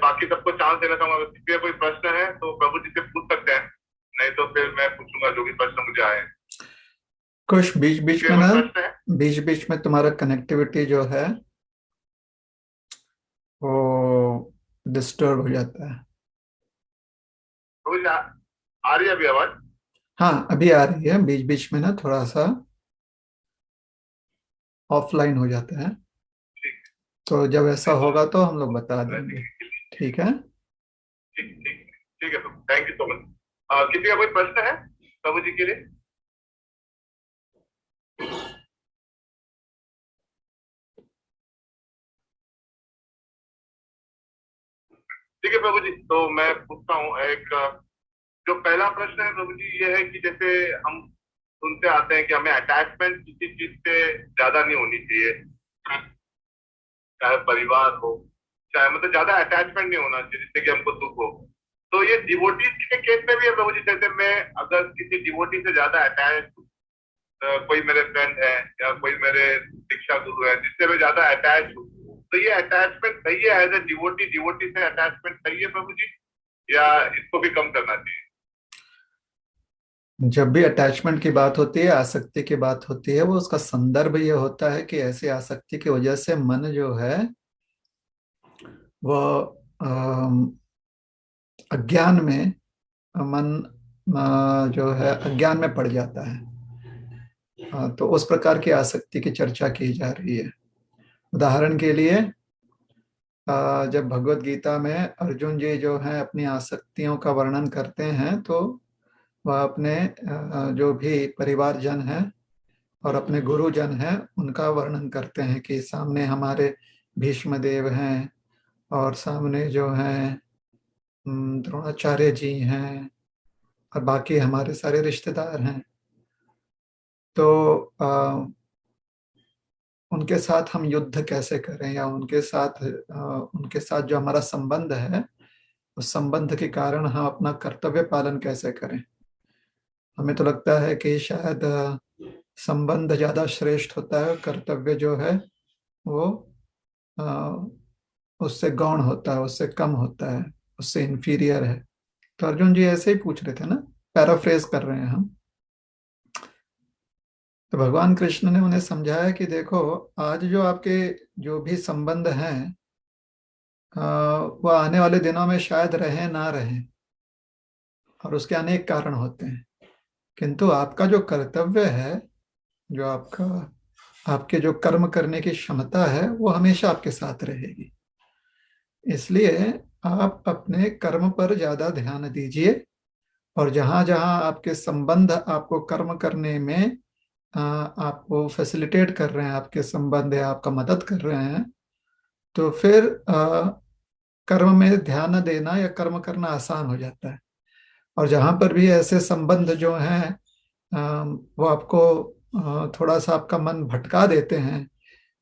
बाकी सबको चांस देना चाहूंगा, अगर किसी का कोई प्रश्न है तो प्रभु जी से पूछ सकते हैं, नहीं तो फिर मैं पूछूंगा जो भी प्रश्न मुझे आए। कुछ बीच बीच किसी में का ना, कोई प्रश्न है? बीच बीच में तुम्हारा कनेक्टिविटी जो है वो डिस्टर्ब हो जाता है। प्रभु जी आ रही है अभी आवाज? हाँ, अभी आ रही है, बीच बीच में ना थोड़ा सा ऑफलाइन हो जाता है। ठीक तो जब ऐसा है, नहीं होगा तो हम लोग तो बता रहने देंगे। के लिए। ठीक है। ठीक ठीक ठीक है प्रभु, थैंक यू सो मच। किसी का कोई प्रश्न है प्रभु जी के लिए? ठीक है प्रभु जी, तो मैं पूछता हूँ एक, जो पहला प्रश्न है प्रभु जी ये है कि जैसे हम सुनते आते हैं कि हमें अटैचमेंट किसी चीज से ज्यादा नहीं होनी चाहिए, चाहे परिवार हो, चाहे मतलब ज्यादा अटैचमेंट नहीं होना चाहिए जिससे कि हमको दुख हो। तो ये डिवोटीज के केस में भी है प्रभु जी, जैसे मैं अगर किसी डिवोटी से ज्यादा अटैच, कोई मेरे फ्रेंड है या कोई मेरे शिक्षा गुरु है जिससे मैं ज्यादा अटैच हूँ, तो ये अटैचमेंट सही है? एज ए डिवोटी डिवोटी से अटैचमेंट सही है प्रभु जी, या इसको भी कम करना चाहिए? जब भी अटैचमेंट की बात होती है, आसक्ति की बात होती है, वो उसका संदर्भ ये होता है कि ऐसी आसक्ति की वजह से मन जो है वो अज्ञान में, मन जो है अज्ञान में पड़ जाता है। तो उस प्रकार की आसक्ति की चर्चा की जा रही है। उदाहरण के लिए जब भगवत गीता में अर्जुन जी जो है अपनी आसक्तियों का वर्णन करते हैं, तो वह अपने जो भी परिवारजन हैं और अपने गुरुजन हैं उनका वर्णन करते हैं कि सामने हमारे भीष्म देव हैं और सामने जो हैं द्रोणाचार्य जी हैं और बाकी हमारे सारे रिश्तेदार हैं। तो उनके साथ हम युद्ध कैसे करें, या उनके साथ जो हमारा संबंध है, उस संबंध के कारण हम अपना कर्तव्य पालन कैसे करें। हमें तो लगता है कि शायद संबंध ज्यादा श्रेष्ठ होता है, कर्तव्य जो है वो अ, उससे गौण होता है, उससे कम होता है, उससे इंफीरियर है। तो अर्जुन जी ऐसे ही पूछ रहे थे ना, पैराफ्रेज कर रहे हैं हम। तो भगवान कृष्ण ने उन्हें समझाया कि देखो, आज जो आपके जो भी संबंध हैं वो आने वाले दिनों में शायद रहे ना रहे, और उसके अनेक कारण होते हैं। किंतु आपका जो कर्तव्य है, जो आपके जो कर्म करने की क्षमता है, वो हमेशा आपके साथ रहेगी। इसलिए आप अपने कर्म पर ज्यादा ध्यान दीजिए, और जहां जहां आपके संबंध आपको कर्म करने में आपको फैसिलिटेट कर रहे हैं, आपके संबंध है आपका मदद कर रहे हैं, तो फिर कर्म में ध्यान देना या कर्म करना आसान हो जाता है। और जहां पर भी ऐसे संबंध जो हैं वो आपको थोड़ा सा आपका मन भटका देते हैं,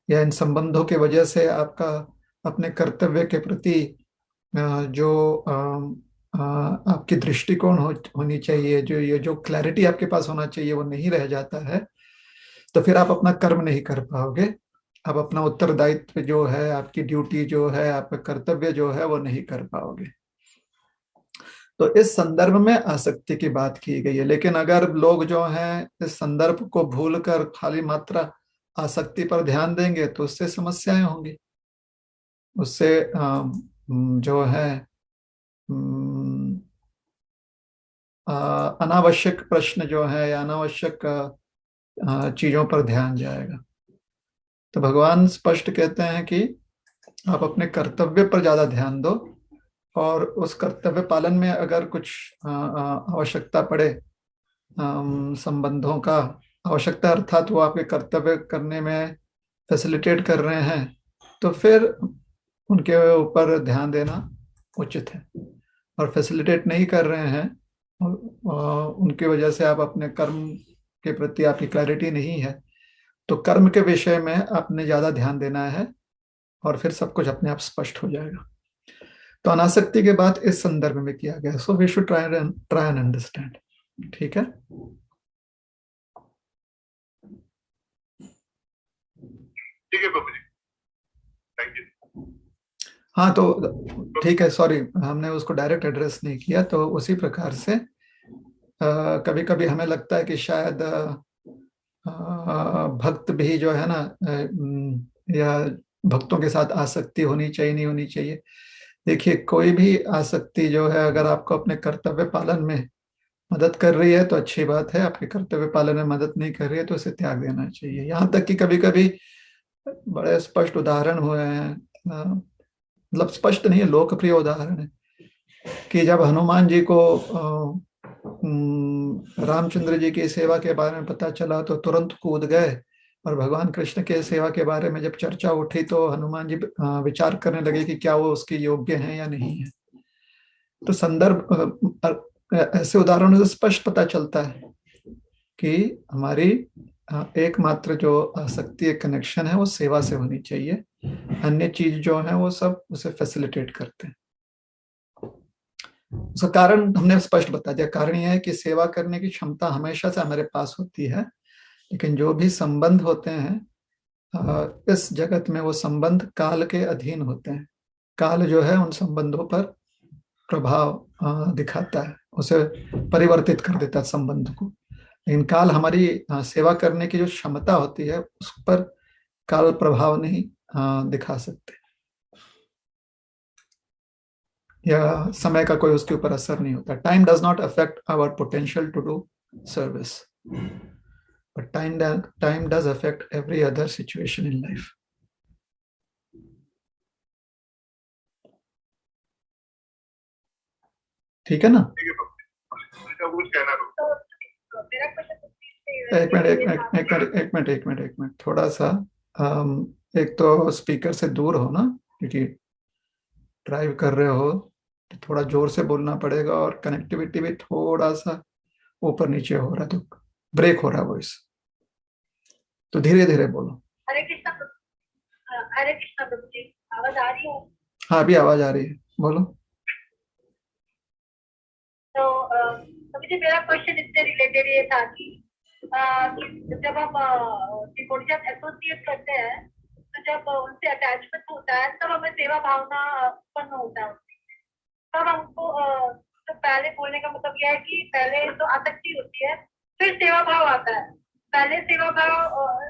या इन संबंधों की वजह से आपका अपने कर्तव्य के प्रति जो आपकी दृष्टिकोण होनी चाहिए, जो ये जो क्लैरिटी आपके पास होना चाहिए, वो नहीं रह जाता है, तो फिर आप अपना कर्म नहीं कर पाओगे। आप अपना उत्तरदायित्व जो है, आपकी ड्यूटी जो है, आपका कर्तव्य जो है, वो नहीं कर पाओगे। तो इस संदर्भ में आसक्ति की बात की गई है। लेकिन अगर लोग जो हैं इस संदर्भ को भूलकर खाली मात्रा आसक्ति पर ध्यान देंगे, तो उससे समस्याएं होंगी। उससे जो है अम, अनावश्यक प्रश्न जो है या अनावश्यक चीजों पर ध्यान जाएगा। तो भगवान स्पष्ट कहते हैं कि आप अपने कर्तव्य पर ज्यादा ध्यान दो, और उस कर्तव्य पालन में अगर कुछ आवश्यकता पड़े, संबंधों का आवश्यकता, अर्थात वो आपके कर्तव्य करने में फैसिलिटेट कर रहे हैं, तो फिर उनके ऊपर ध्यान देना उचित है। और फैसिलिटेट नहीं कर रहे हैं और उनकी वजह से आप अपने कर्म के प्रति आपकी क्लैरिटी नहीं है, तो कर्म के विषय में आपने ज्यादा ध्यान देना है, और फिर सब कुछ अपने आप स्पष्ट हो जाएगा। तो अनासक्ति के बाद इस संदर्भ में किया गया, so we should try and understand. ठीक है। ठीक है प्रभु जी, थैंक यू। हाँ, तो ठीक है, सॉरी, हमने उसको डायरेक्ट एड्रेस नहीं किया, तो उसी प्रकार से कभी कभी हमें लगता है कि शायद भक्त भी जो है ना, या भक्तों के साथ आसक्ति होनी चाहिए, नहीं होनी चाहिए। देखिए, कोई भी आसक्ति जो है, अगर आपको अपने कर्तव्य पालन में मदद कर रही है तो अच्छी बात है, आपके कर्तव्य पालन में मदद नहीं कर रही है तो उसे त्याग देना चाहिए। यहाँ तक कि कभी कभी बड़े स्पष्ट उदाहरण हुए हैं, मतलब स्पष्ट नहीं है, लोकप्रिय उदाहरण है कि जब हनुमान जी को रामचंद्र जी की सेवा के बारे में पता चला तो तुरंत कूद गए, और भगवान कृष्ण के सेवा के बारे में जब चर्चा उठी तो हनुमान जी विचार करने लगे कि क्या वो उसके योग्य हैं या नहीं है। तो संदर्भ ऐसे उदाहरणों से स्पष्ट पता चलता है कि हमारी एकमात्र जो आसक्ति, कनेक्शन है, वो सेवा से होनी चाहिए। अन्य चीज जो है वो सब उसे फैसिलिटेट करते हैं। उसका कारण हमने स्पष्ट बता दिया। कारण यह है कि सेवा करने की क्षमता हमेशा से हमारे पास होती है, लेकिन जो भी संबंध होते हैं इस जगत में, वो संबंध काल के अधीन होते हैं। काल जो है उन संबंधों पर प्रभाव दिखाता है, उसे परिवर्तित कर देता है संबंध को। लेकिन काल हमारी सेवा करने की जो क्षमता होती है उस पर काल प्रभाव नहीं दिखा सकते, या समय का कोई उसके ऊपर असर नहीं होता। Time does not affect our potential to do service, but time does affect every other situation in life. ठीक है ना? ठीक है बाबूजी, कुछ कहना एक मिनट, एक मिनट, एक मिनट, एक मिनट, एक मिनट, एक मिनट, थोड़ा सा एक तो स्पीकर से दूर हो ना, क्योंकि ड्राइव कर रहे हो तो थोड़ा जोर से बोलना पड़ेगा, और कनेक्टिविटी भी थोड़ा सा ऊपर नीचे हो रहा है, तो ब्रेक हो रहा है वॉइस, तो धीरे धीरे बोलो। हरे कृष्णा हरे कृष्णा प्रभु जी, आवाज आ रही है? हाँ, अभी आवाज आ रही है, बोलो। तो प्रभु जी, मेरा क्वेश्चन इससे रिलेटेड ये था कि जब हम डिवोटी एसोसिएट करते हैं तो जब उनसे अटैचमेंट होता है तब हमें सेवा भावना उत्पन्न होता है तब हमको तो पहले बोलने का मतलब यह है कि पहले तो आसक्ति होती है, फिर सेवा भाव आता है। पहले सेवा भाव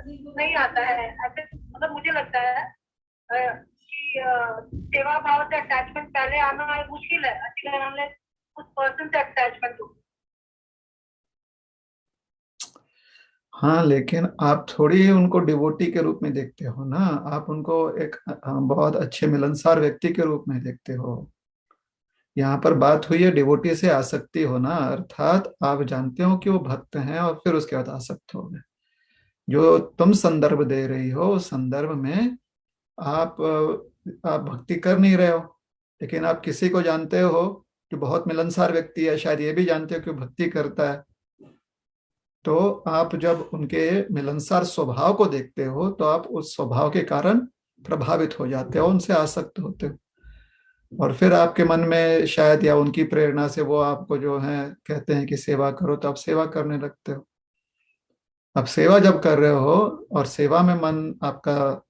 नहीं आता है, ऐसे मतलब मुझे लगता है कि सेवा भाव से अटैचमेंट पहले आना मुश्किल है, अगर हमने उस पर्सन से अटैचमेंट हो। हाँ, लेकिन आप थोड़ी उनको डिवोटी के रूप में देखते हो ना, आप उनको एक बहुत अच्छे मिलनसार व्यक्ति के रूप में देखते हो। यहाँ पर बात हुई है डिवोटी से आसक्ति होना, अर्थात आप जानते हो कि वो भक्त हैं और फिर उसके बाद आसक्त हो गए। जो तुम संदर्भ दे रही हो उस संदर्भ में आप भक्ति कर नहीं रहे हो, लेकिन आप किसी को जानते हो जो बहुत मिलनसार व्यक्ति है, शायद ये भी जानते हो कि वो भक्ति करता है, तो आप जब उनके मिलनसार स्वभाव को देखते हो तो आप उस स्वभाव के कारण प्रभावित हो जाते हो, उनसे आसक्त होते हो, और फिर आपके मन में शायद, या उनकी प्रेरणा से वो आपको जो है कहते हैं कि सेवा करो, तो आप सेवा करने लगते हो। अब सेवा जब कर रहे हो, और सेवा में मन आपका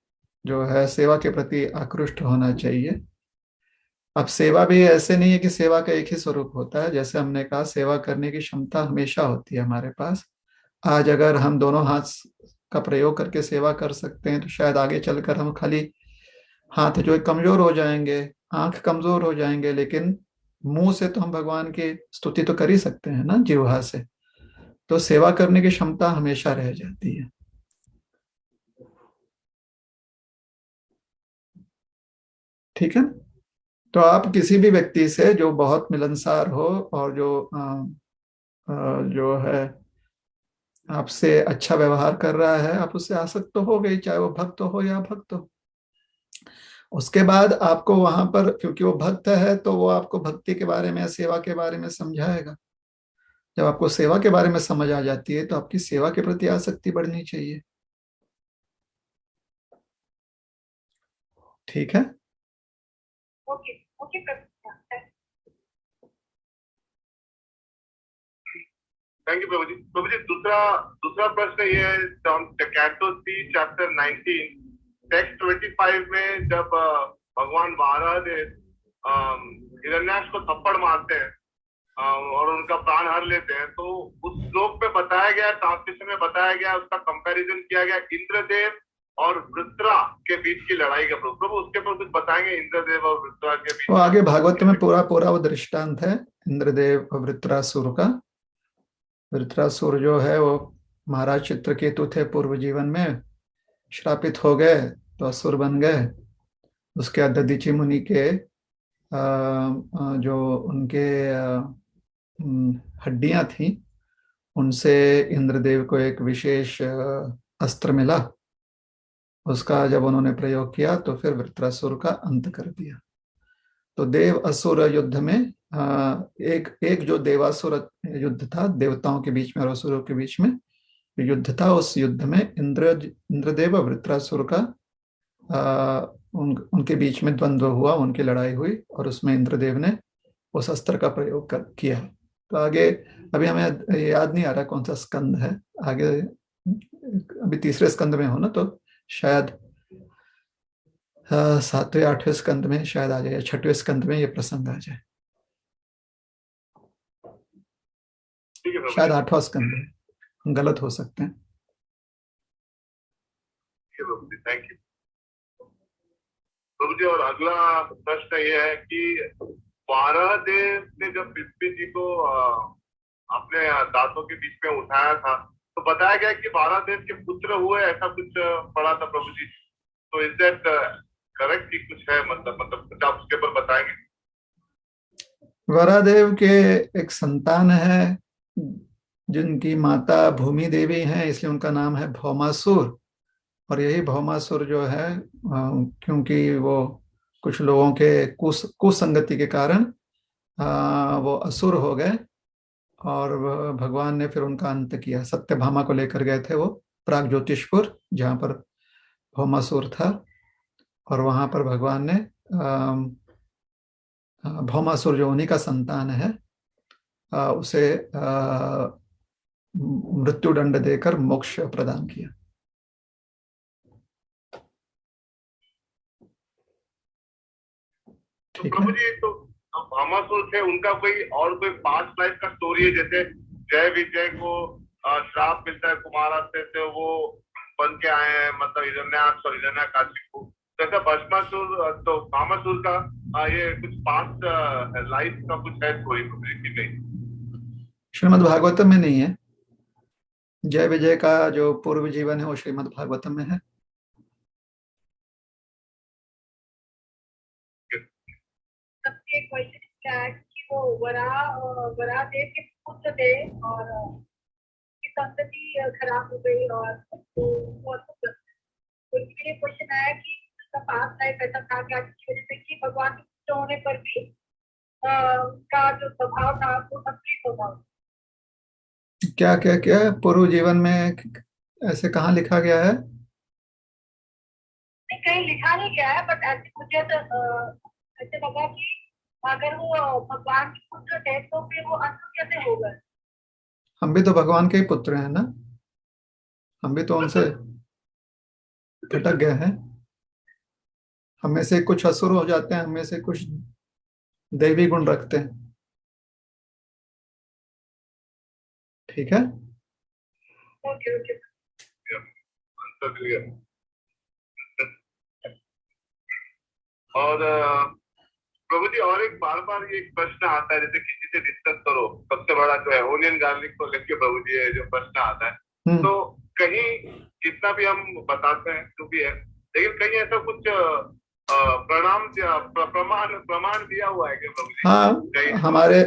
जो है सेवा के प्रति आकृष्ट होना चाहिए। अब सेवा भी ऐसे नहीं है कि सेवा का एक ही स्वरूप होता है, जैसे हमने कहा सेवा करने की क्षमता हमेशा होती है हमारे पास। आज अगर हम दोनों हाथ का प्रयोग करके सेवा कर सकते हैं तो शायद आगे चलकर हम खाली हाथ जो है कमजोर हो जाएंगे, आंख कमजोर हो जाएंगे, लेकिन मुंह से तो हम भगवान की स्तुति तो कर ही सकते हैं ना, जिह्वा से। तो सेवा करने की क्षमता हमेशा रह जाती है। ठीक है, तो आप किसी भी व्यक्ति से जो बहुत मिलनसार हो और जो है आपसे अच्छा व्यवहार कर रहा है, आप उससे आसक्त तो हो गई, चाहे वो भक्त हो या भक्त हो। उसके बाद आपको वहां पर, क्योंकि वो भक्त है तो वो आपको भक्ति के बारे में, सेवा के बारे में समझाएगा। जब आपको सेवा के बारे में समझ आ जाती है तो आपकी सेवा के प्रति आसक्ति बढ़नी चाहिए। ठीक है? ओके ओके थैंक यू प्रभु जी। प्रभु जी, दूसरा दूसरा प्रश्न ये है, कैंटो सी चैप्टर 19 टेक्स्ट 25 में जब भगवान वाराह ने हिरण्याक्ष को थप्पड़ मारते हैं और उनका प्राण हर लेते हैं, तो उस श्लोक में बताया गया, ट्रांसलेशन में बताया गया, उसका कंपैरिजन किया गया इंद्रदेव और वृत्रा के बीच की लड़ाई का। प्रभु उसके पर कुछ बताएंगे, इंद्रदेव और वृत्रा के बीच? वो आगे भागवत में पूरा पूरा वो दृष्टांत है इंद्रदेव और वृत्रासुर का। वृत्रासुर जो है वो महाराज चित्रकेतु थे पूर्व जीवन में, श्रापित हो गए तो असुर बन गए। उसके बाद दधीचि मुनि के जो उनके हड्डियां थी, उनसे इंद्रदेव को एक विशेष अस्त्र मिला। उसका जब उन्होंने प्रयोग किया तो फिर वृत्रासुर का अंत कर दिया। तो देव असुर युद्ध में एक जो देवासुर युद्ध था, देवताओं के बीच में और असुरों के बीच में युद्ध था, उस युद्ध में इंद्रदेव और वृत्रासुर का उनके बीच में द्वंद्व हुआ, उनकी लड़ाई हुई और उसमें इंद्रदेव ने उस अस्त्र का प्रयोग किया। तो आगे अभी हमें याद नहीं आ रहा कौन सा स्कंद है, आगे अभी तीसरे स्कंद में हो ना, तो शायद 7वें 8वें स्कंद में शायद आ जाए, या 6वें स्कंद में ये प्रसंग आ जाए। शायद 8वां स्कंद है, गलत हो सकते हैं। थैंक यू प्रभु जी। और अगला प्रश्न ये है कि वाराह देव ने जब पृथ्वी जी को अपने दांतों के बीच में उठाया था, तो बताया गया कि वाराह देव के पुत्र हुए, ऐसा कुछ पढ़ा था प्रभु जी। तो इज दैट करेक्ट कि कुछ है, मतलब कुछ आप उसके ऊपर बताएंगे? वरादेव के एक संतान है जिनकी माता भूमि देवी है, इसलिए उनका नाम है भौमासुर। और यही भौमासुर जो है क्योंकि वो कुछ लोगों के कुसंगति के कारण वो असुर हो गए और भगवान ने फिर उनका अंत किया। सत्यभामा को लेकर गए थे वो प्राग ज्योतिषपुर, जहाँ पर भौमासुर था, और वहां पर भगवान ने भौमासुर जो उन्हीं का संतान है उसे मृत्युदंड देकर मोक्ष प्रदान किया। तो प्रभु जी, तो भौमासुर थे, उनका कोई पास्ट लाइफ का स्टोरी है? जैसे जय विजय को श्राप मिलता है कुमारा से, तो वो बन के आए हैं, मतलब हिरण्याक्ष और हिरण्याकाशी को। जैसा भस्मासुर, तो भौमासुर का ये कुछ पास्ट लाइफ का कुछ है स्टोरी प्रभु जी की? नहीं, श्रीमद् भागवतम में नहीं है। जय विजय का जो पूर्व जीवन है वो श्रीमद् भागवतम में है। सबसे क्वेश्चन है कि वो वराह देव के पुत्र थे और की संतति खराब हो गई, और तो ये क्वेश्चन आया कि उसका पास्ट लाइफ ऐसा था क्या, जिसकी वजह से कि भगवान के पुत्र होने पर भी उसका जो स्वभाव था वो असली स्वभाव। क्या क्या क्या पूर्व जीवन में ऐसे कहाँ लिखा गया है? नहीं, कहीं लिखा नहीं गया है, बट ऐसे मुझे तो ऐसे लगा कि अगर वो भगवान के पुत्र थे तो फिर वो असुर कैसे हो गए? हम भी तो भगवान के ही पुत्र हैं ना, हम भी तो उनसे भटक गए हैं। हमें से कुछ असुर हो जाते हैं, हमें से कुछ दैवी गुण रखते हैं। ठीक है, ओके ओके। और प्रभु जी, और एक बार बार ये प्रश्न आता है, जैसे किसी से डिस्कस करो, सबसे बड़ा जो है ओनियन गार्लिक को लेके प्रभु जी है जो प्रश्न आता है, तो कहीं जितना भी हम बताते हैं जो भी है, लेकिन कहीं ऐसा कुछ प्रमाण दिया हुआ है क्या प्रभु जी? हाँ, हमारे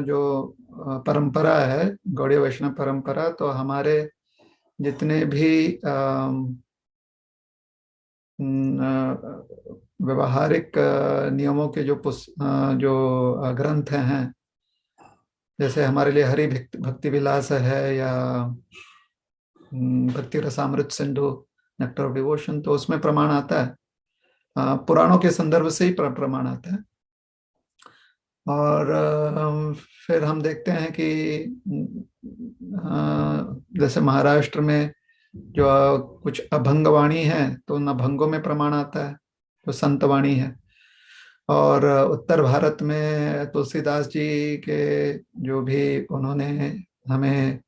जो परंपरा है, गौड़ीय वैष्णव परंपरा, तो हमारे जितने भी व्यवहारिक नियमों के जो ग्रंथ हैं, जैसे हमारे लिए हरि भक्ति विलास है या भक्ति Rasamrita Sindhu nectar of devotion, तो उसमें प्रमाण आता है, पुराणों के संदर्भ से ही प्रमाण आता है। और फिर हम देखते हैं कि जैसे महाराष्ट्र में जो कुछ अभंग वाणी है, तो उन अभंगों में प्रमाण आता है, जो संत वाणी है। और उत्तर भारत में तुलसीदास जी के जो भी उन्होंने हमें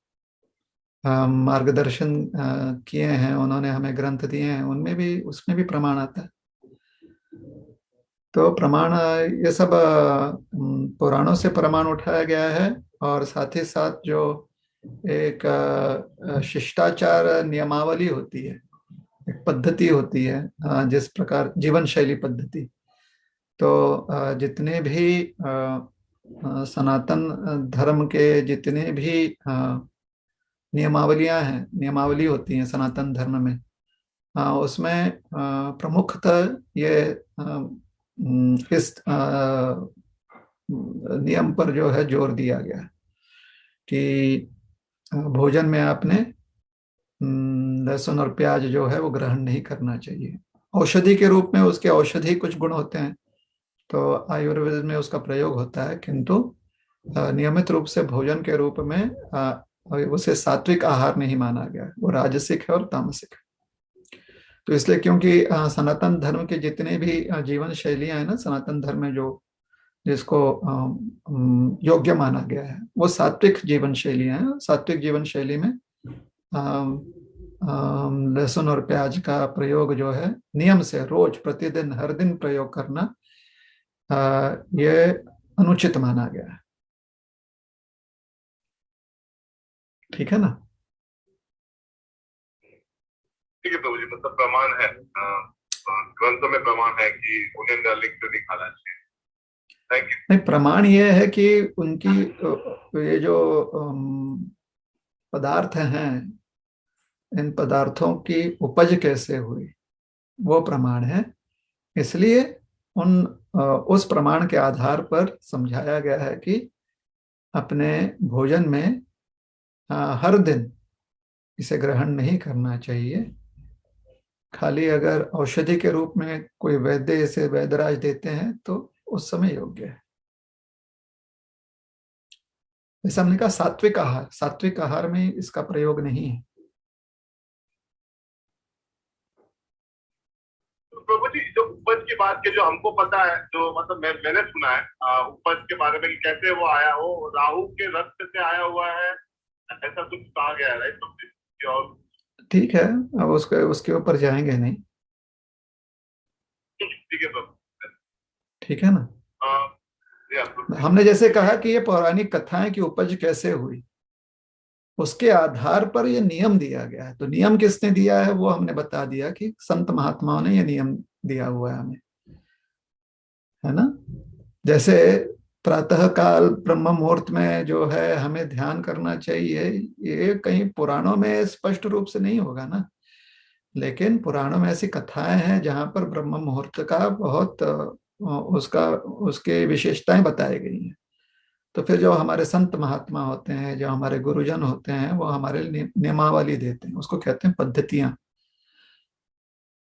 मार्गदर्शन किए हैं, उन्होंने हमें ग्रंथ दिए हैं, उनमें भी उसमें भी प्रमाण आता है। तो प्रमाण ये सब पुराणों से प्रमाण उठाया गया है। और साथ ही साथ जो एक शिष्टाचार नियमावली होती है, एक पद्धति होती है, जिस प्रकार जीवन शैली पद्धति, तो जितने भी सनातन धर्म के जितने भी नियमावलियां हैं, नियमावली होती हैं सनातन धर्म में, उसमें प्रमुखतः ये इस नियम पर जो है जोर दिया गया है कि भोजन में आपने लहसुन और प्याज जो है वो ग्रहण नहीं करना चाहिए। औषधि के रूप में उसके औषधि कुछ गुण होते हैं, तो आयुर्वेद में उसका प्रयोग होता है, किंतु नियमित रूप से भोजन के रूप में उसे सात्विक आहार नहीं माना गया, वो राजसिक है और तामसिक है। तो इसलिए क्योंकि सनातन धर्म के जितने भी जीवन शैलियां हैं ना, सनातन धर्म में जो जिसको योग्य माना गया है, वो सात्विक जीवन शैलियां हैं। सात्विक जीवन शैली में लहसुन और प्याज का प्रयोग जो है नियम से रोज प्रतिदिन हर दिन प्रयोग करना ये अनुचित माना गया है। ठीक है ना? ठीक है प्रभु जी, मतलब प्रमाण है, ग्रंथों में प्रमाण है कि उन्हें डार्लिंग को नहीं खाना चाहिए। Thank you. नहीं, प्रमाण ये है कि उनकी ये जो पदार्थ हैं, इन पदार्थों की उपज कैसे हुई, वो प्रमाण है। इसलिए उस प्रमाण के आधार पर समझाया गया है कि अपने भोजन में हर दिन इसे ग्रहण नहीं करना चाहिए। खाली अगर औषधि के रूप में कोई वैद्य इसे वैदराज देते हैं तो उस समय योग्य है। जैसे हमने कहा सात्विक आहार में इसका प्रयोग नहीं है। प्रभु जी, जो उपज की बात के जो हमको पता है, जो मतलब मैंने सुना है उपज के बारे में कि कैसे वो आया, वो राहु के रक्त से आया हुआ है, ऐसा कुछ कहा गया है, राइट? और ठीक है, अब उसके ऊपर जाएंगे नहीं। ठीक है प्रभु। ठीक है ना? हमने जैसे कहा कि ये पौराणिक कथाएं की उपज कैसे हुई, उसके आधार पर ये नियम दिया गया है। तो नियम किसने दिया है वो हमने बता दिया कि संत महात्माओं ने ये नियम दिया हुआ है हमें, है ना? जैसे प्रातः काल ब्रह्म मुहूर्त में जो है हमें ध्यान करना चाहिए, ये कहीं पुराणों में स्पष्ट रूप से नहीं होगा ना, लेकिन पुराणों में ऐसी कथाएं हैं जहां पर ब्रह्म मुहूर्त का बहुत उसके विशेषताएं बताई गई हैं। तो फिर जो हमारे संत महात्मा होते हैं, जो हमारे गुरुजन होते हैं, वो हमारे नियमावली देते हैं, उसको कहते हैं पद्धतियां।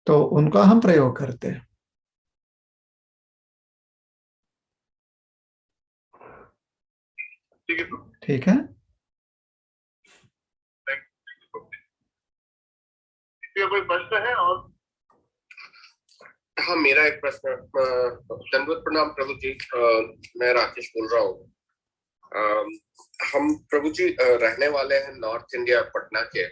तो उनका हम प्रयोग करते हैं। ठीक है। कोई प्रश्न है? और हाँ, मेरा एक प्रश्न। दंडवत प्रणाम प्रभु जी, मैं राकेश बोल रहा हूँ। हम प्रभु जी रहने वाले हैं नॉर्थ इंडिया, पटना के।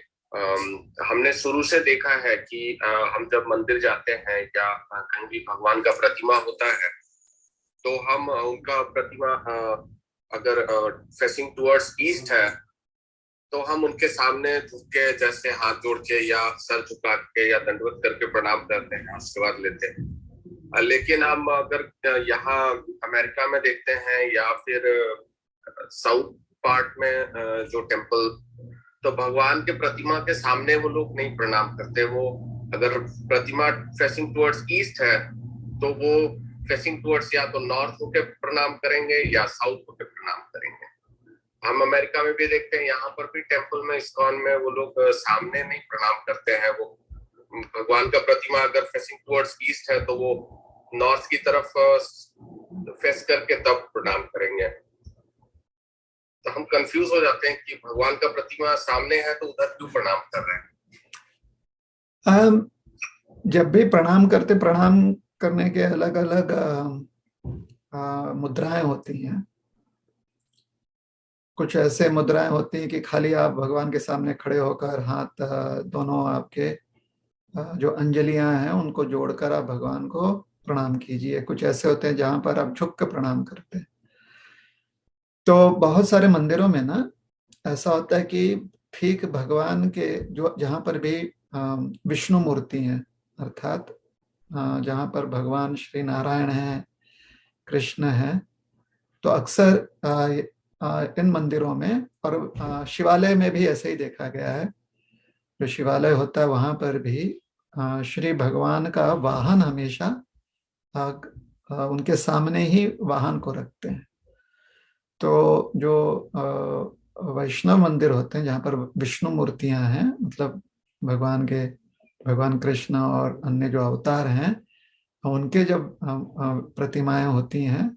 हमने शुरू से देखा है कि हम जब मंदिर जाते हैं या कहीं भी भगवान का प्रतिमा होता है, तो हम उनका प्रतिमा अगर फेसिंग टुवर्ड्स ईस्ट है तो हम उनके सामने झुक के, जैसे हाथ जोड़ के या सर झुका के या दंडवत करके प्रणाम करते हैं, आशीर्वाद लेते हैं। लेकिन हम अगर यहाँ अमेरिका में देखते हैं या फिर साउथ पार्ट में जो टेम्पल, तो भगवान के प्रतिमा के सामने वो लोग नहीं प्रणाम करते। वो अगर प्रतिमा फेसिंग टुवर्ड्स ईस्ट है तो वो फेसिंग टुवर्ड्स या तो नॉर्थ होके प्रणाम करेंगे या साउथ होके प्रणाम करेंगे। हम अमेरिका में भी देखते हैं, यहाँ पर भी टेम्पल में, इस्कॉन में वो लोग सामने नहीं प्रणाम करते हैं। वो भगवान का प्रतिमा अगर फेसिंग टुवर्ड्स ईस्ट है तो वो नॉर्थ की तरफ फेस करके तब प्रणाम करेंगे। तो हम कंफ्यूज हो जाते हैं कि भगवान का प्रतिमा सामने है तो उधर क्यों प्रणाम कर रहे हैं। जब भी प्रणाम करने के अलग अलग मुद्राएं होती हैं, कुछ ऐसे मुद्राएं होती हैं कि खाली आप भगवान के सामने खड़े होकर हाथ दोनों आपके जो अंजलियां हैं उनको जोड़कर आप भगवान को प्रणाम कीजिए। कुछ ऐसे होते हैं जहां पर आप झुक कर प्रणाम करते हैं। तो बहुत सारे मंदिरों में ना ऐसा होता है कि ठीक भगवान के जो जहां पर भी विष्णु मूर्ति है, अर्थात जहां पर भगवान श्री नारायण है, कृष्ण है, तो अक्सर इन मंदिरों में और शिवालय में भी ऐसे ही देखा गया है। जो शिवालय होता है वहां पर भी श्री भगवान का वाहन हमेशा उनके सामने ही वाहन को रखते हैं। तो जो वैष्णव मंदिर होते हैं जहाँ पर विष्णु मूर्तियां हैं, मतलब भगवान कृष्ण और अन्य जो अवतार हैं उनके जब प्रतिमाएं होती हैं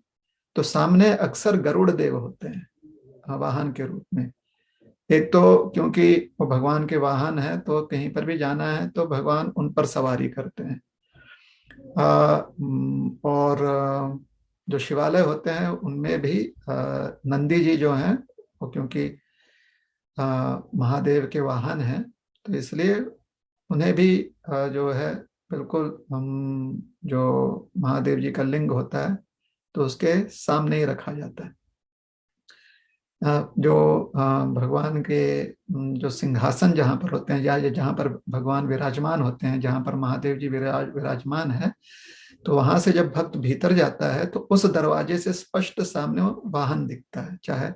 तो सामने अक्सर गरुड़ देव होते हैं वाहन के रूप में। एक तो क्योंकि वो भगवान के वाहन है तो कहीं पर भी जाना है तो भगवान उन पर सवारी करते हैं। और जो शिवालय होते हैं उनमें भी नंदी जी जो हैं वो क्योंकि महादेव के वाहन हैं तो इसलिए उन्हें भी जो है बिल्कुल हम जो महादेव जी का लिंग होता है तो उसके सामने ही रखा जाता है। जो भगवान के जो सिंहासन जहाँ पर होते हैं या जहाँ पर भगवान विराजमान होते हैं, जहाँ पर महादेव जी विराजमान है, तो वहां से जब भक्त भीतर जाता है तो उस दरवाजे से स्पष्ट सामने वाहन दिखता है। चाहे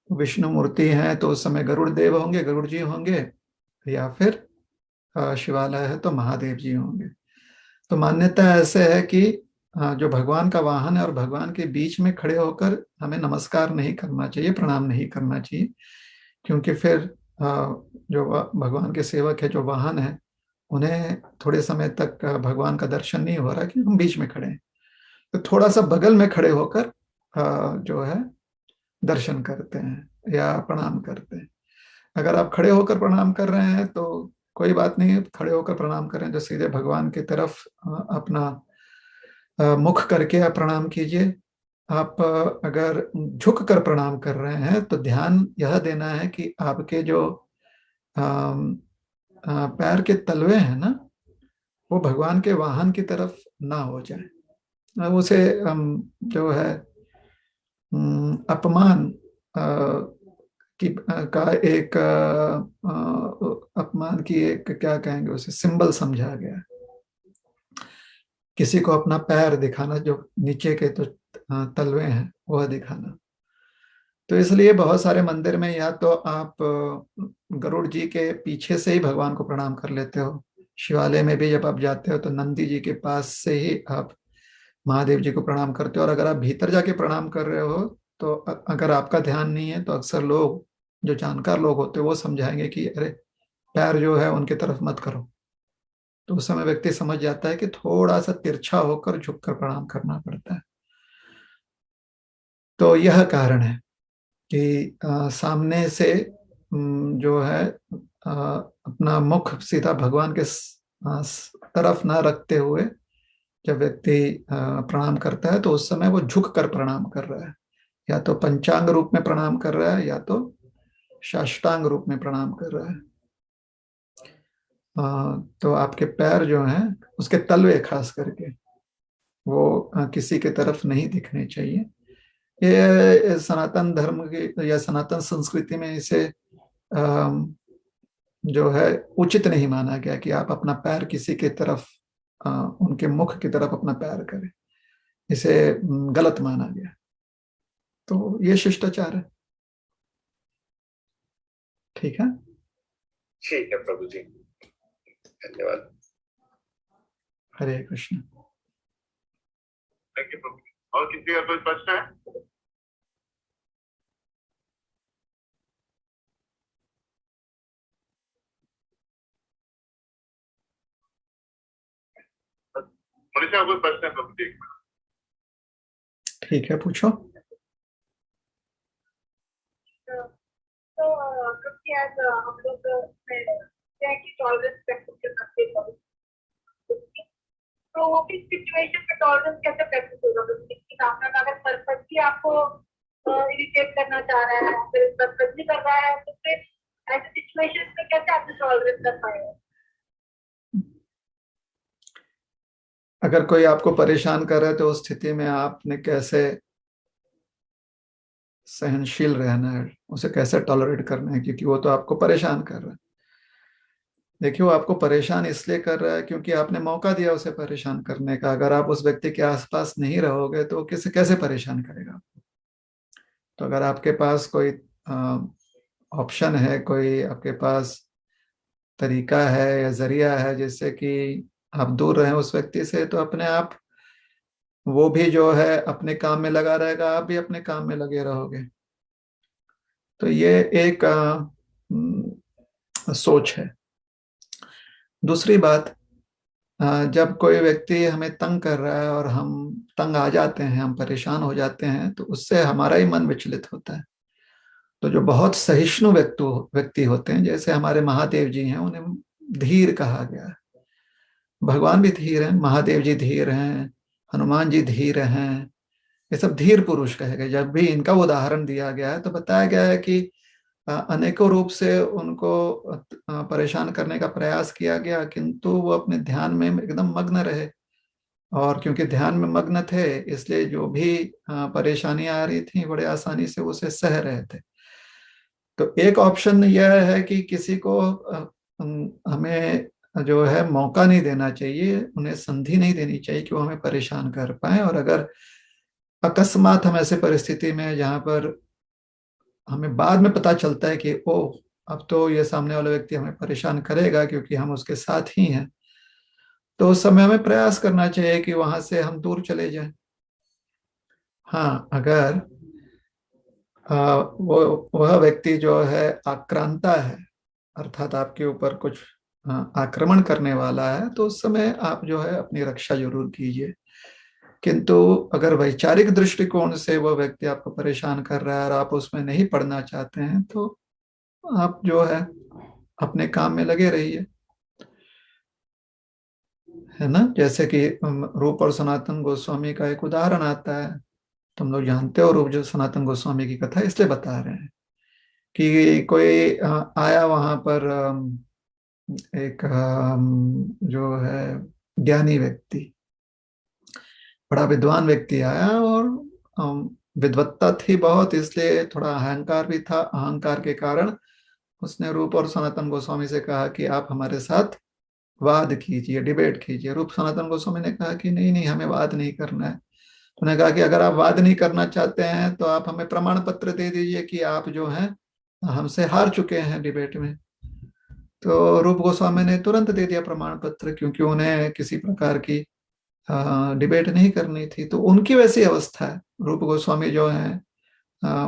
विष्णु मूर्ति है तो उस समय गरुड़ देव होंगे, गरुड़ जी होंगे, या फिर शिवालय है तो महादेव जी होंगे। तो मान्यता ऐसे है कि जो भगवान का वाहन है और भगवान के बीच में खड़े होकर हमें नमस्कार नहीं करना चाहिए, प्रणाम नहीं करना चाहिए, क्योंकि फिर जो भगवान के सेवक है, जो वाहन है, उन्हें थोड़े समय तक भगवान का दर्शन नहीं हो रहा कि हम बीच में खड़े हैं। तो थोड़ा सा बगल में खड़े होकर जो है दर्शन करते हैं या प्रणाम करते हैं। अगर आप खड़े होकर प्रणाम कर रहे हैं तो कोई बात नहीं, खड़े होकर प्रणाम करें तो सीधे भगवान की तरफ अपना मुख करके आप प्रणाम कीजिए। आप अगर झुक कर प्रणाम कर रहे हैं तो ध्यान यह देना है कि आपके जो पैर के तलवे हैं ना वो भगवान के वाहन की तरफ ना हो जाए। उसे जो है अपमान की का एक अपमान की एक क्या कहेंगे उसे सिंबल समझा गया। किसी को अपना पैर दिखाना, जो नीचे के तो तलवे हैं वह दिखाना। तो इसलिए बहुत सारे मंदिर में या तो आप गरुड़ जी के पीछे से ही भगवान को प्रणाम कर लेते हो, शिवालय में भी जब आप जाते हो तो नंदी जी के पास से ही आप महादेव जी को प्रणाम करते हो। और अगर आप भीतर जाके प्रणाम कर रहे हो तो अगर आपका ध्यान नहीं है तो अक्सर लोग, जो जानकार लोग होते हैं, वो समझाएंगे कि अरे पैर जो है उनकी तरफ मत करो। तो उस समय व्यक्ति समझ जाता है कि थोड़ा सा तिरछा होकर झुककर प्रणाम करना पड़ता है। तो यह कारण है कि सामने से जो है अपना मुख सीधा भगवान के तरफ ना रखते हुए जब व्यक्ति प्रणाम करता है तो उस समय वो झुक कर प्रणाम कर रहा है, या तो पंचांग रूप में प्रणाम कर रहा है या तो साष्टांग रूप में प्रणाम कर रहा है। तो आपके पैर जो हैं उसके तलवे खास करके वो किसी के तरफ नहीं दिखने चाहिए। ये सनातन धर्म की या सनातन संस्कृति में इसे जो है उचित नहीं माना गया कि आप अपना पैर किसी के तरफ उनके मुख की तरफ अपना पैर करें, इसे गलत माना गया। तो ये शिष्टाचार है। ठीक है, ठीक है प्रभु जी, धन्यवाद। हरे कृष्ण। थैंक यू प्रभु। और किसी का कोई प्रश्न है? मनीषा का कोई प्रश्न है प्रभु जी? ठीक है, पूछो। तो क्योंकि आज हम लोग टॉलरेंस प्रैक्टिस करते हैं, तो वो भी सिचुएशन में टॉलरेंस कैसे प्रैक्टिस होगा? सामने वाला अगर पर्पसली आपको इरिटेट करना चाह रहा है, फिर पर्पसली कर रहा है, तो फिर ऐसे सिचुएशन में कैसे आप टॉलरेट कर पाएंगे? अगर कोई आपको परेशान कर रहा है तो उस स्थिति में आपने कैसे सहनशील रहना है, उसे कैसे टॉलरेट करना है, क्योंकि वो तो आपको परेशान कर रहा है। देखिए, वो आपको परेशान इसलिए कर रहा है क्योंकि आपने मौका दिया उसे परेशान करने का। अगर आप उस व्यक्ति के आसपास नहीं रहोगे तो किसे कैसे परेशान करेगा? तो अगर आपके पास कोई ऑप्शन है, कोई आपके पास तरीका है या जरिया है जिससे कि आप दूर रहें उस व्यक्ति से, तो अपने आप वो भी जो है अपने काम में लगा रहेगा, आप भी अपने काम में लगे रहोगे। तो ये एक सोच है। दूसरी बात, जब कोई व्यक्ति हमें तंग कर रहा है और हम तंग आ जाते हैं, हम परेशान हो जाते हैं, तो उससे हमारा ही मन विचलित होता है। तो जो बहुत सहिष्णु व्यक्ति होते हैं, जैसे हमारे महादेव जी हैं, उन्हें धीर कहा गया है। भगवान भी धीर हैं, महादेव जी धीर हैं, हनुमान जी धीर हैं, ये सब धीर पुरुष कहे गए। जब भी इनका उदाहरण दिया गया है तो बताया गया है कि अनेकों रूप से उनको परेशान करने का प्रयास किया गया, किंतु वो अपने ध्यान में एकदम मग्न रहे। और क्योंकि ध्यान में मग्न थे, इसलिए जो भी परेशानियां आ रही थी बड़े आसानी से उसे सह रहे थे। तो एक ऑप्शन यह है कि किसी को हमें जो है मौका नहीं देना चाहिए, उन्हें संधि नहीं देनी चाहिए कि वो हमें परेशान कर पाए। और अगर अकस्मात हम ऐसे परिस्थिति में जहां पर हमें बाद में पता चलता है कि ओ, अब तो ये सामने वाला व्यक्ति हमें परेशान करेगा क्योंकि हम उसके साथ ही हैं, तो उस समय हमें प्रयास करना चाहिए कि वहां से हम दूर चले जाएं। हाँ, अगर वो वह व्यक्ति जो है आक्रांता है, अर्थात आपके ऊपर कुछ आक्रमण करने वाला है, तो उस समय आप जो है अपनी रक्षा जरूर कीजिए। किंतु अगर वैचारिक दृष्टिकोण से वह व्यक्ति आपको परेशान कर रहा है और आप उसमें नहीं पड़ना चाहते हैं, तो आप जो है अपने काम में लगे रहिए, है ना। जैसे कि रूप और सनातन गोस्वामी का एक उदाहरण आता है। तुम लोग जानते हो रूप जो सनातन गोस्वामी की कथा, इसलिए बता रहे हैं कि कोई आया वहां पर, एक जो है ज्ञानी व्यक्ति, बड़ा विद्वान व्यक्ति आया, और विद्वत्ता थी बहुत, इसलिए थोड़ा अहंकार भी था। अहंकार के कारण उसने रूप और सनातन गोस्वामी से कहा कि आप हमारे साथ वाद कीजिए, डिबेट कीजिए। रूप सनातन गोस्वामी ने कहा कि नहीं नहीं, हमें वाद नहीं करना है। उन्होंने कहा कि अगर आप वाद नहीं करना चाहते हैं तो आप हमें प्रमाण पत्र दे दीजिए कि आप जो हैं हमसे हार चुके हैं डिबेट में। तो रूप गोस्वामी ने तुरंत दे दिया प्रमाण पत्र, क्योंकि उन्हें किसी प्रकार की डिबेट नहीं करनी थी। तो उनकी वैसी अवस्था है। रूप गोस्वामी जो है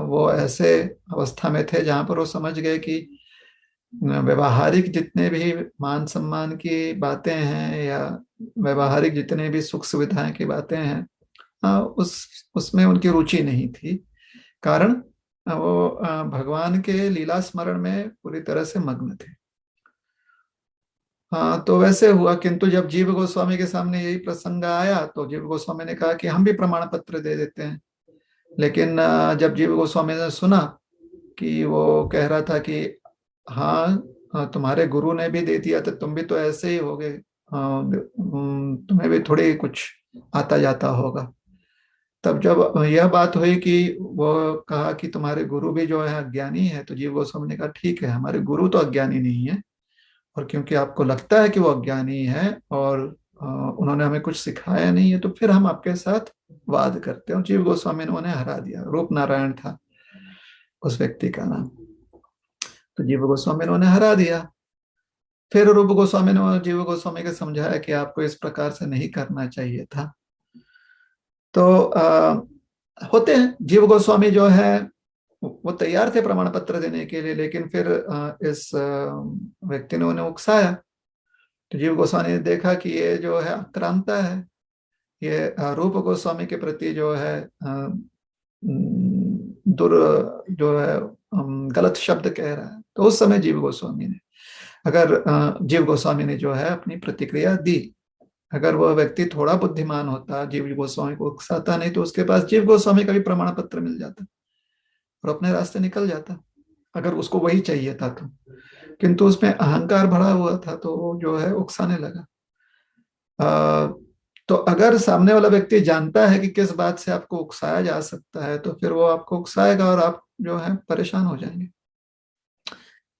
वो ऐसे अवस्था में थे जहां पर वो समझ गए कि व्यवहारिक जितने भी मान सम्मान की बातें हैं या व्यवहारिक जितने भी सुख सुविधाएं की बातें हैं, उसमें उनकी रुचि नहीं थी। कारण वो भगवान के लीला स्मरण में पूरी तरह से मग्न थे। हाँ, तो वैसे हुआ। किंतु जब जीव गोस्वामी के सामने यही प्रसंग आया तो जीव गोस्वामी ने कहा कि हम भी प्रमाण पत्र दे देते हैं। लेकिन जब जीव गोस्वामी ने सुना कि वो कह रहा था कि हाँ, तुम्हारे गुरु ने भी दे दिया तो तुम भी तो ऐसे ही हो गए, तुम्हें भी थोड़ी कुछ आता जाता होगा। तब जब यह बात हुई कि वो कहा कि तुम्हारे गुरु भी जो है अज्ञानी है, तो जीव गोस्वामी ने कहा ठीक है, हमारे गुरु तो अज्ञानी नहीं है, और क्योंकि आपको लगता है कि वो अज्ञानी है और उन्होंने हमें कुछ सिखाया नहीं है, तो फिर हम आपके साथ वाद करते हैं। और जीव गोस्वामी ने उन्हें हरा दिया। रूप नारायण था उस व्यक्ति का नाम। तो जीव गोस्वामी ने उन्हें हरा दिया। फिर रूप गोस्वामी ने जीव गोस्वामी को समझाया कि आपको इस प्रकार से नहीं करना चाहिए था। तो होते हैं, जीव गोस्वामी जो है वो तैयार थे प्रमाण पत्र देने के लिए, लेकिन फिर इस व्यक्ति ने उन्हें उकसाया। तो जीव गोस्वामी ने देखा कि ये जो है आक्रांता है, ये रूप गोस्वामी के प्रति जो है दुर जो है गलत शब्द कह रहा है। तो उस समय जीव गोस्वामी ने जो है अपनी प्रतिक्रिया दी, अगर वह व्यक्ति थोड़ा बुद्धिमान होता, जीव गोस्वामी को उकसाता नहीं, तो उसके पास जीव गोस्वामी का भी प्रमाण पत्र मिल जाता और अपने रास्ते निकल जाता, अगर उसको वही चाहिए था तो। किंतु उसमें अहंकार भरा हुआ था, तो वो जो है उकसाने लगा। तो अगर सामने वाला व्यक्ति जानता है कि किस बात से आपको उकसाया जा सकता है, तो फिर वो आपको उकसाएगा और आप जो है परेशान हो जाएंगे।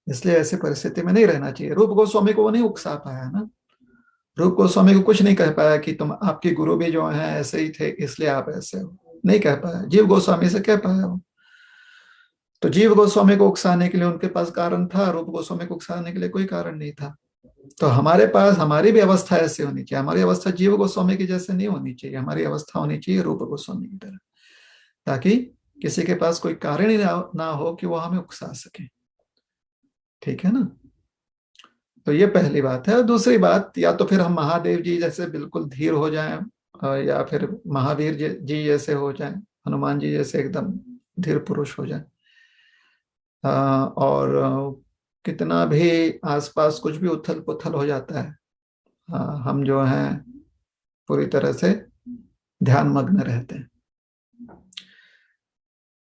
इसलिए ऐसी परिस्थिति में नहीं रहना चाहिए। रूप गोस्वामी को वो नहीं उकसा पाया ना, रूप गोस्वामी को कुछ नहीं कह पाया कि तुम, आपके गुरु भी जो हैं ऐसे ही थे इसलिए आप ऐसे हो, नहीं कह पाया। जीव गोस्वामी से कह पाया वो। तो जीव गोस्वामी को उकसाने के लिए उनके पास कारण था, रूप गोस्वामी को उकसाने के लिए कोई कारण नहीं था। तो हमारे पास, हमारी भी अवस्था ऐसे होनी चाहिए। हमारी अवस्था जीव गोस्वामी की जैसे नहीं होनी चाहिए, हमारी अवस्था होनी चाहिए रूप गोस्वामी की तरह, ताकि किसी के पास कोई कारण ही ना हो कि वो हमें उकसा सके। ठीक है ना। तो ये पहली बात है। दूसरी बात, या तो फिर हम महादेव जी जैसे बिल्कुल धीर हो जाएं, या फिर महावीर जी जैसे हो जाएं, हनुमान जी जैसे एकदम धीर पुरुष हो जाएं, और कितना भी आसपास कुछ भी उथल पुथल हो जाता है, हम जो हैं पूरी तरह से ध्यान मग्न रहते हैं।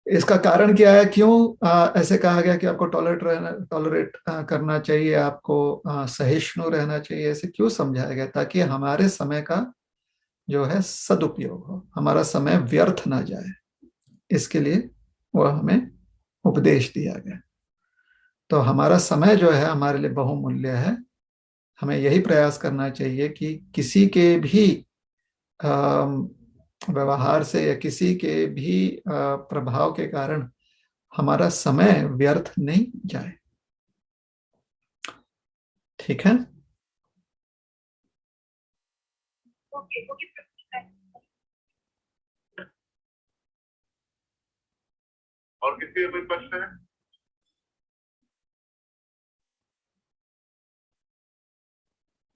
इसका कारण क्या है, क्यों ऐसे कहा गया कि आपको टॉलरेट करना चाहिए, आपको सहिष्णु रहना चाहिए, ऐसे क्यों समझाया गया? ताकि हमारे समय का जो है सदुपयोग हो, हमारा समय व्यर्थ ना जाए, इसके लिए वह हमें उपदेश दिया गया। तो हमारा समय जो है हमारे लिए बहुमूल्य है। हमें यही प्रयास करना चाहिए कि किसी के भी व्यवहार से या किसी के भी प्रभाव के कारण हमारा समय व्यर्थ नहीं जाए। ठीक है। Okay okay. और किसी का कोई प्रश्न है?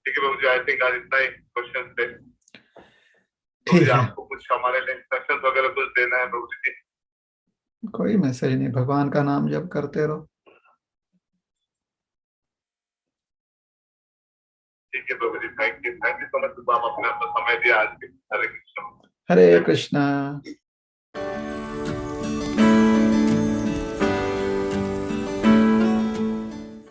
ठीक है प्रभु जी, आई थिंक आज इतना ही क्वेश्चन थे। तो ठीक है, आपको कुछ हमारे लिए इंस्ट्रक्शन वगैरह कुछ देना है प्रभु जी? कोई मैसेज नहीं, भगवान का नाम जप करते रहो। ठीक है प्रभु जी, थैंक यू सो मच। हम अपने समय दिया आज के। हरे कृष्ण। हरे कृष्णा।